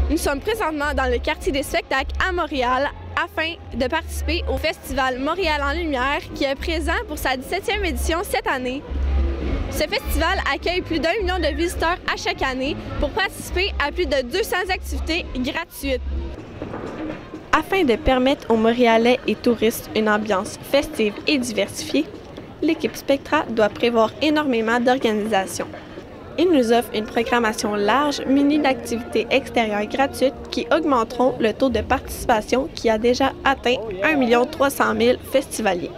Nous sommes présentement dans le quartier des spectacles à Montréal afin de participer au festival Montréal en Lumière qui est présent pour sa 17e édition cette année. Ce festival accueille plus d'1 million de visiteurs à chaque année pour participer à plus de 200 activités gratuites. Afin de permettre aux Montréalais et touristes une ambiance festive et diversifiée, l'équipe Spectra doit prévoir énormément d'organisation. Ils nous offrent une programmation large munie d'activités extérieures gratuites qui augmenteront le taux de participation qui a déjà atteint 1 300 000 festivaliers.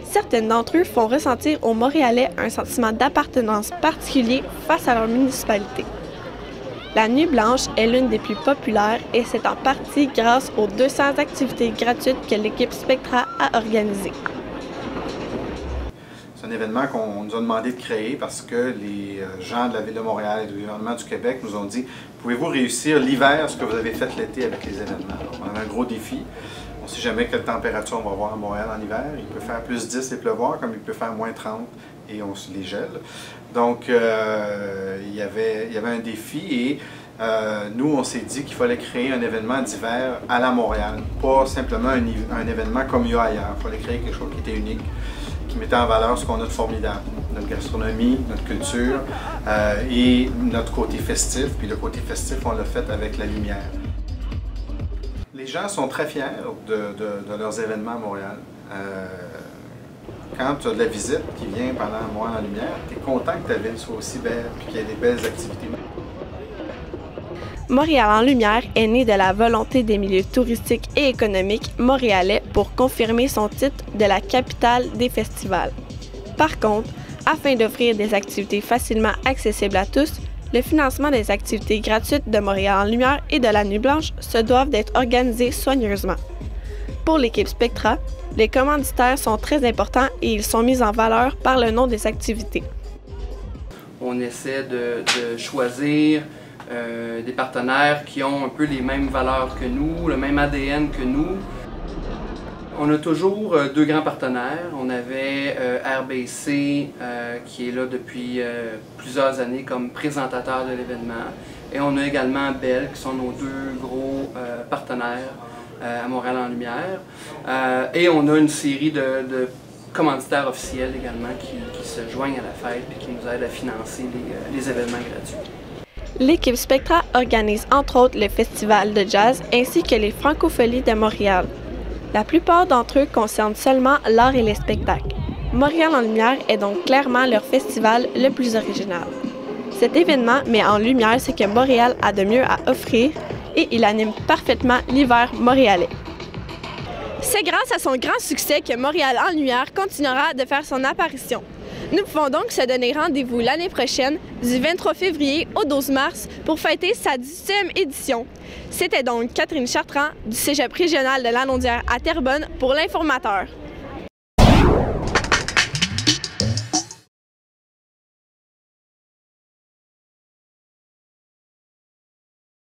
Certaines d'entre eux font ressentir aux Montréalais un sentiment d'appartenance particulier face à leur municipalité. La Nuit blanche est l'une des plus populaires et c'est en partie grâce aux 200 activités gratuites que l'équipe Spectra a organisées. C'est un événement qu'on nous a demandé de créer parce que les gens de la Ville de Montréal et du gouvernement du Québec nous ont dit « Pouvez-vous réussir l'hiver ce que vous avez fait l'été avec les événements? » On a un gros défi. On ne sait jamais quelle température on va avoir à Montréal en hiver. Il peut faire plus 10 et pleuvoir, comme il peut faire moins 30 et on se les gèle. Donc, il y avait un défi et nous, on s'est dit qu'il fallait créer un événement d'hiver à la Montréal, pas simplement un événement comme il y a ailleurs. Il fallait créer quelque chose qui était unique, qui mettait en valeur ce qu'on a de formidable, notre gastronomie, notre culture et notre côté festif. Puis le côté festif, on l'a fait avec la lumière. Les gens sont très fiers de leurs événements à Montréal. Quand tu as de la visite qui vient pendant Montréal en lumière, tu es content que ta ville soit aussi belle et qu'il y ait des belles activités. Montréal en Lumière est né de la volonté des milieux touristiques et économiques montréalais pour confirmer son titre de la capitale des festivals. Par contre, afin d'offrir des activités facilement accessibles à tous, le financement des activités gratuites de Montréal en Lumière et de la Nuit blanche se doivent d'être organisés soigneusement. Pour l'équipe Spectra, les commanditaires sont très importants et ils sont mis en valeur par le nom des activités. On essaie de choisir des partenaires qui ont un peu les mêmes valeurs que nous, le même ADN que nous. On a toujours deux grands partenaires. On avait RBC qui est là depuis plusieurs années comme présentateur de l'événement. Et on a également Bell qui sont nos deux gros partenaires à Montréal en Lumière. Et on a une série de commanditaires officiels également qui se joignent à la fête et qui nous aident à financer les événements gratuits. L'équipe Spectra organise entre autres le festival de jazz ainsi que les Francopholies de Montréal. La plupart d'entre eux concernent seulement l'art et les spectacles. Montréal en Lumière est donc clairement leur festival le plus original. Cet événement met en lumière ce que Montréal a de mieux à offrir et il anime parfaitement l'hiver montréalais. C'est grâce à son grand succès que Montréal en Lumière continuera de faire son apparition. Nous pouvons donc se donner rendez-vous l'année prochaine, du 23 février au 12 mars, pour fêter sa 18e édition. C'était donc Catherine Chartrand du Cégep régional de Lanaudière à Terrebonne pour l'Informateur.